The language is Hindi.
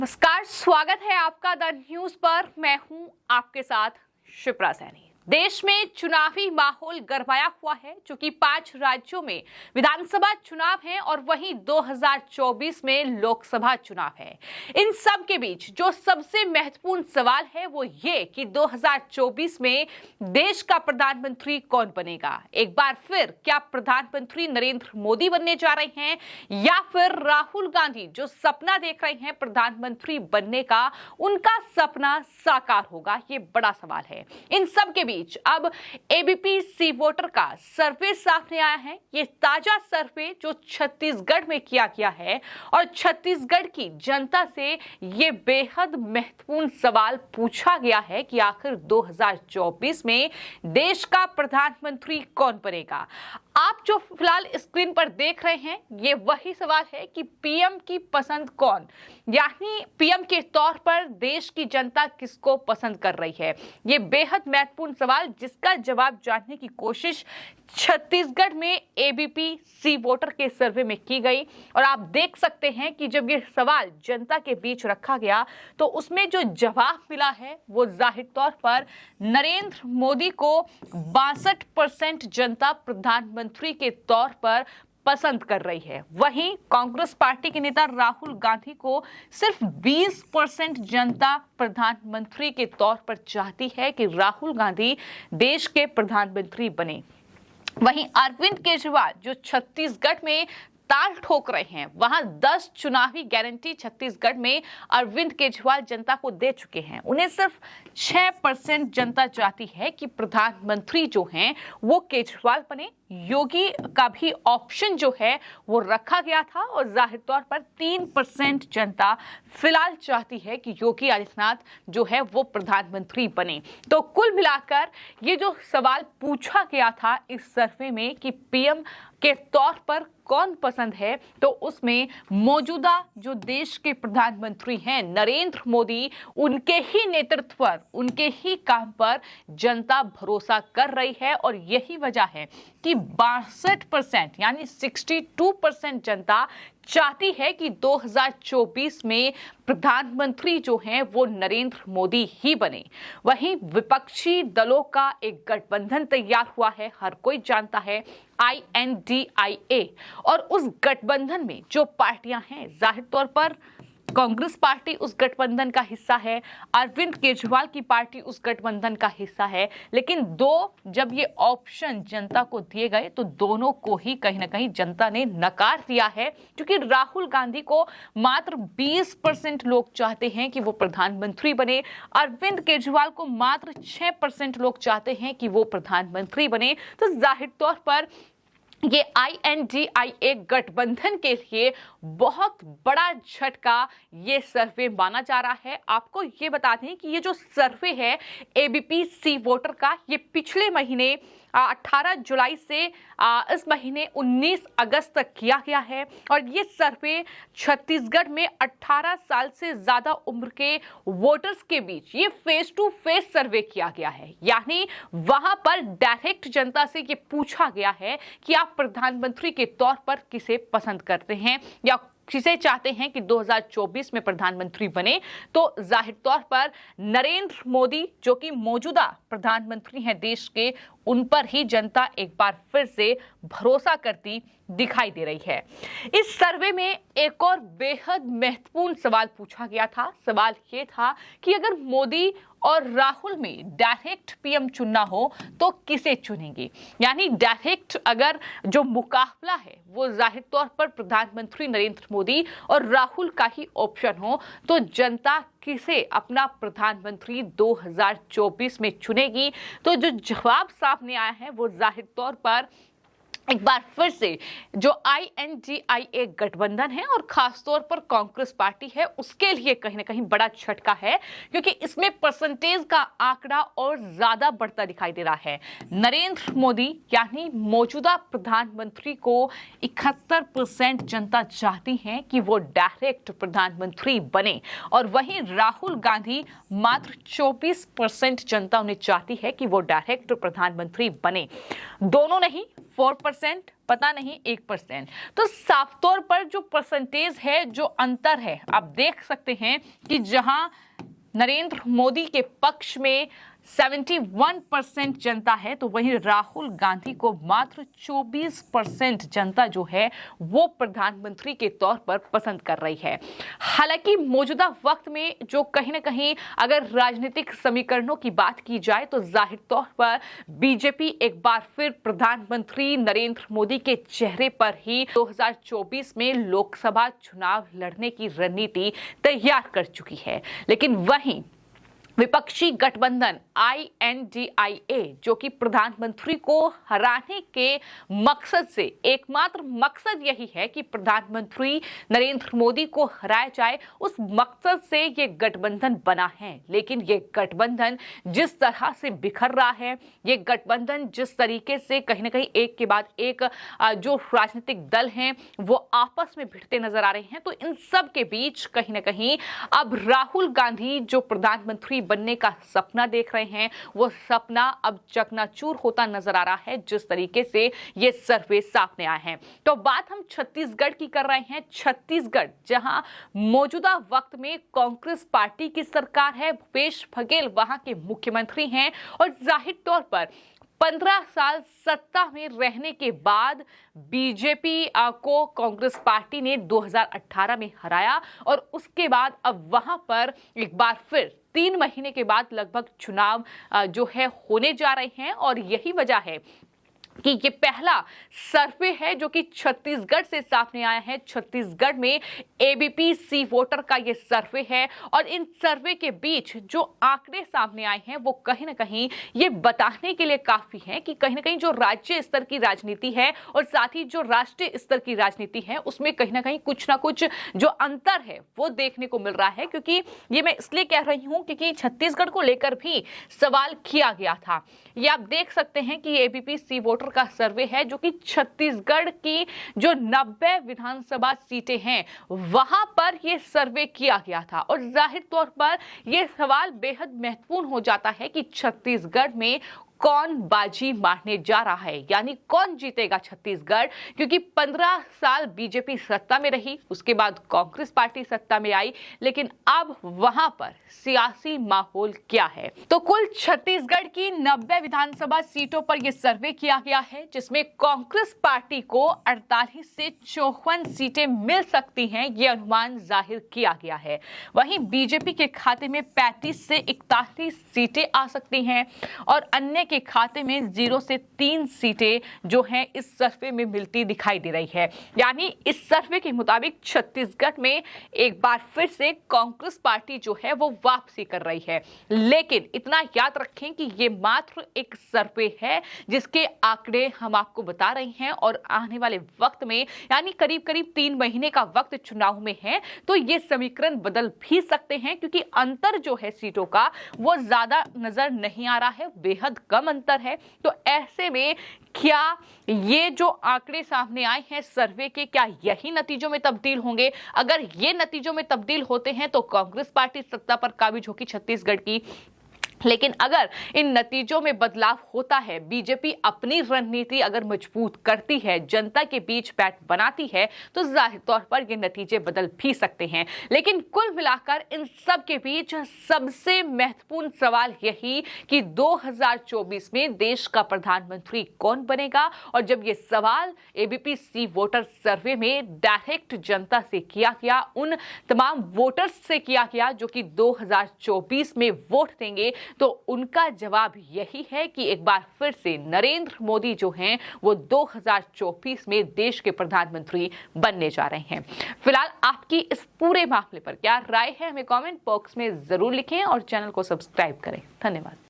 नमस्कार, स्वागत है आपका द न्यूज पर। मैं हूं आपके साथ शिप्रा सैनी। देश में चुनावी माहौल गरमाया हुआ है, चूंकि 5 राज्यों में विधानसभा चुनाव है और वहीं 2024 में लोकसभा चुनाव है। इन सब के बीच जो सबसे महत्वपूर्ण सवाल है वो ये कि 2024 में देश का प्रधानमंत्री कौन बनेगा। एक बार फिर क्या प्रधानमंत्री नरेंद्र मोदी बनने जा रहे हैं या फिर राहुल गांधी जो सपना देख रहे हैं प्रधानमंत्री बनने का, उनका सपना साकार होगा? ये बड़ा सवाल है। इन सब के बीच अब एबीपी सी वोटर का सर्वे सामने आया है। ये ताजा सर्वे जो छत्तीसगढ़ में किया गया है और छत्तीसगढ़ की जनता से ये बेहद महत्वपूर्ण सवाल पूछा गया है कि आखिर 2024 में देश का प्रधानमंत्री कौन बनेगा। आप जो फिलहाल स्क्रीन पर देख रहे हैं ये वही सवाल है कि पीएम की पसंद कौन, यानी पीएम के तौर पर देश की जनता किसको पसंद कर रही है। ये बेहद महत्वपूर्ण सवाल जिसका जवाब जानने की कोशिश छत्तीसगढ़ में एबीपी सी वोटर के सर्वे में की गई और आप देख सकते हैं कि जब ये सवाल जनता के बीच रखा गया तो उसमें जो जवाब मिला है वो जाहिर तौर पर नरेंद्र मोदी को 62% जनता प्रधानमंत्री के तौर पर पसंद कर रही है। वहीं कांग्रेस पार्टी के नेता राहुल गांधी को सिर्फ 20% जनता प्रधानमंत्री के तौर पर चाहती है कि राहुल गांधी देश के प्रधानमंत्री बने। वहीं अरविंद केजरीवाल जो छत्तीसगढ़ में ताल ठोक रहे हैं, वहां 10 चुनावी गारंटी छत्तीसगढ़ में अरविंद केजरीवाल जनता को दे चुके हैं। उन्हें सिर्फ 6% जनता चाहती है कि प्रधानमंत्री जो हैं वो केजरीवाल बने। योगी का भी ऑप्शन जो है वो रखा गया था और जाहिर तौर पर 3% जनता फिलहाल चाहती है कि योगी आदित्यनाथ जो है वो प्रधानमंत्री बने। तो कुल मिलाकर ये जो सवाल पूछा गया था इस सर्वे में कि पीएम के तौर पर कौन पसंद है, तो उसमें मौजूदा जो देश के प्रधानमंत्री हैं नरेंद्र मोदी, उनके ही नेतृत्व पर, उनके ही काम पर जनता भरोसा कर रही है और यही वजह है कि 62% यानी 62% जनता चाहती है कि 2024 में प्रधानमंत्री जो हैं वो नरेंद्र मोदी ही बने। वहीं विपक्षी दलों का एक गठबंधन तैयार हुआ है, हर कोई जानता है, INDIA, और उस गठबंधन में जो पार्टियां हैं जाहिर तौर पर कांग्रेस पार्टी उस गठबंधन का हिस्सा है, अरविंद केजरीवाल की पार्टी उस गठबंधन का हिस्सा है। लेकिन जब ये ऑप्शन जनता को दिए गए तो दोनों को ही कहीं ना कहीं जनता ने नकार दिया है, क्योंकि राहुल गांधी को मात्र 20% लोग चाहते हैं कि वो प्रधानमंत्री बने, अरविंद केजरीवाल को मात्र 6% लोग चाहते हैं कि वो प्रधानमंत्री बने। तो जाहिर तौर पर ये INDIA गठबंधन के लिए बहुत बड़ा झटका ये सर्वे माना जा रहा है। आपको ये बता दें कि ये जो सर्वे है एबीपी सी वोटर का, ये पिछले महीने 18 जुलाई से इस महीने 19 अगस्त तक किया गया है और ये सर्वे छत्तीसगढ़ में 18 साल से ज्यादा उम्र के वोटर्स के बीच ये फेस टू फेस सर्वे किया गया है। यानी वहां पर डायरेक्ट जनता से ये पूछा गया है कि आप प्रधानमंत्री के तौर पर किसे पसंद करते हैं या किसे चाहते हैं कि 2024 में प्रधानमंत्री बने। तो जाहिर तौर पर नरेंद्र मोदी जो कि मौजूदा प्रधानमंत्री हैं देश के, उन पर ही जनता एक बार फिर से भरोसा करती दिखाई दे रही है। इस सर्वे में एक और बेहद महत्वपूर्ण सवाल पूछा गया था। सवाल ये था कि अगर मोदी और राहुल में डायरेक्ट पीएम चुनना हो तो किसे चुनेंगे। यानी डायरेक्ट अगर जो मुकाबला है वो जाहिर तौर पर प्रधानमंत्री नरेंद्र मोदी और राहुल का ही ऑप्शन हो तो जनता किसे अपना प्रधानमंत्री 2024 में चुनेगी। तो जो जवाब सामने आया है वो जाहिर तौर पर एक बार फिर से जो INDIA गठबंधन है और खासतौर पर कांग्रेस पार्टी है उसके लिए कहीं ना कहीं बड़ा झटका है, क्योंकि इसमें परसेंटेज का आंकड़ा और ज्यादा बढ़ता दिखाई दे रहा है। नरेंद्र मोदी यानी मौजूदा प्रधानमंत्री को 71% जनता चाहती है कि वो डायरेक्ट प्रधानमंत्री बने और वहीं राहुल गांधी मात्र 24% जनता उन्हें चाहती है कि वो डायरेक्ट प्रधानमंत्री बने। दोनों नहीं, 4%, पता नहीं 1%। तो साफ तौर पर जो परसेंटेज है, जो अंतर है, आप देख सकते हैं कि जहां नरेंद्र मोदी के पक्ष में 71% जनता है, तो वहीं राहुल गांधी को मात्र 24% जनता जो है वो प्रधानमंत्री के तौर पर पसंद कर रही है। हालांकि मौजूदा वक्त में जो कहीं ना कहीं अगर राजनीतिक समीकरणों की बात की जाए तो जाहिर तौर पर बीजेपी एक बार फिर प्रधानमंत्री नरेंद्र मोदी के चेहरे पर ही 2024 में लोकसभा चुनाव लड़ने की रणनीति तैयार कर चुकी है। लेकिन वहीं विपक्षी गठबंधन INDIA जो कि प्रधानमंत्री को हराने के मकसद से, एकमात्र मकसद यही है कि प्रधानमंत्री नरेंद्र मोदी को हराया जाए, उस मकसद से ये गठबंधन बना है। लेकिन ये गठबंधन जिस तरह से बिखर रहा है, ये गठबंधन जिस तरीके से कहीं ना कहीं एक के बाद एक जो राजनीतिक दल हैं वो आपस में भिड़ते नजर आ रहे हैं, तो इन सब के बीच कहीं ना कहीं अब राहुल गांधी जो प्रधानमंत्री बनने का सपना देख रहे हैं, वो सपना अब चकनाचूर होता नजर आ रहा है जिस तरीके से ये सर्वे सामने आए हैं। तो बात हम छत्तीसगढ़ की कर रहे हैं। छत्तीसगढ़ जहां मौजूदा वक्त में कांग्रेस पार्टी की सरकार है, भूपेश बघेल वहां के मुख्यमंत्री हैं और जाहिर तौर पर 15 साल सत्ता में रहने के बाद बीजेपी को कांग्रेस पार्टी ने 2018 में हराया और उसके बाद अब वहां पर एक बार फिर 3 महीने के बाद लगभग चुनाव जो है होने जा रहे हैं। और यही वजह है कि ये पहला सर्वे है जो कि छत्तीसगढ़ से सामने आया है। छत्तीसगढ़ में ABP सी वोटर का ये सर्वे है और इन सर्वे के बीच जो आंकड़े सामने आए हैं वो कहीं ना कहीं ये बताने के लिए काफी है कि कहीं ना कहीं जो राज्य स्तर की राजनीति है और साथ ही जो राष्ट्रीय स्तर की राजनीति है उसमें कहीं ना कुछ जो अंतर है वो देखने को मिल रहा है। क्योंकि ये मैं इसलिए कह रही हूं क्योंकि छत्तीसगढ़ को लेकर भी सवाल किया गया था। ये आप देख सकते हैं कि ABP सी वोटर का सर्वे है जो कि छत्तीसगढ़ की जो 90 विधानसभा सीटें हैं वहां पर यह सर्वे किया गया था। और जाहिर तौर पर यह सवाल बेहद महत्वपूर्ण हो जाता है कि छत्तीसगढ़ में कौन बाजी मारने जा रहा है, यानी कौन जीतेगा छत्तीसगढ़। क्योंकि 15 साल बीजेपी सत्ता में रही, उसके बाद कांग्रेस पार्टी सत्ता में आई, लेकिन अब वहां पर सियासी माहौल क्या है। तो कुल छत्तीसगढ़ की 90 विधानसभा सीटों पर यह सर्वे किया गया है जिसमें कांग्रेस पार्टी को 48 से 54 सीटें मिल सकती हैं, यह अनुमान जाहिर किया गया है। वहीं बीजेपी के खाते में 35 से 41 सीटें आ सकती हैं और अन्य के खाते में 0 से 3 सीटें जो हैं इस सर्वे में मिलती दिखाई दे रही है। यानी इस सर्वे के मुताबिक छत्तीसगढ़ में एक बार फिर से कांग्रेस पार्टी जो है वो वापसी कर रही है। लेकिन इतना याद रखें कि ये मात्र एक सर्वे है जिसके आंकड़े हम आपको बता रहे हैं और आने वाले वक्त में यानी करीब 3 महीने का वक्त चुनाव में है तो ये समीकरण बदल भी सकते हैं क्योंकि अंतर जो है सीटों का वो ज्यादा नजर नहीं आ रहा है, बेहद कम अंतर है। तो ऐसे में क्या ये जो आंकड़े सामने आए हैं सर्वे के, क्या यही नतीजों में तब्दील होंगे? अगर ये नतीजों में तब्दील होते हैं तो कांग्रेस पार्टी सत्ता पर काबिज होगी छत्तीसगढ़ की। लेकिन अगर इन नतीजों में बदलाव होता है, बीजेपी अपनी रणनीति अगर मजबूत करती है, जनता के बीच बैठ बनाती है, तो जाहिर तौर पर ये नतीजे बदल भी सकते हैं। लेकिन कुल मिलाकर इन सब के बीच सबसे महत्वपूर्ण सवाल यही कि 2024 में देश का प्रधानमंत्री कौन बनेगा। और जब ये सवाल ABP सी वोटर सर्वे में डायरेक्ट जनता से किया गया, उन तमाम वोटर्स से किया गया जो कि 2024 में वोट देंगे, तो उनका जवाब यही है कि एक बार फिर से नरेंद्र मोदी जो हैं वो 2024 में देश के प्रधानमंत्री बनने जा रहे हैं। फिलहाल आपकी इस पूरे मामले पर क्या राय है हमें कमेंट बॉक्स में जरूर लिखें और चैनल को सब्सक्राइब करें। धन्यवाद।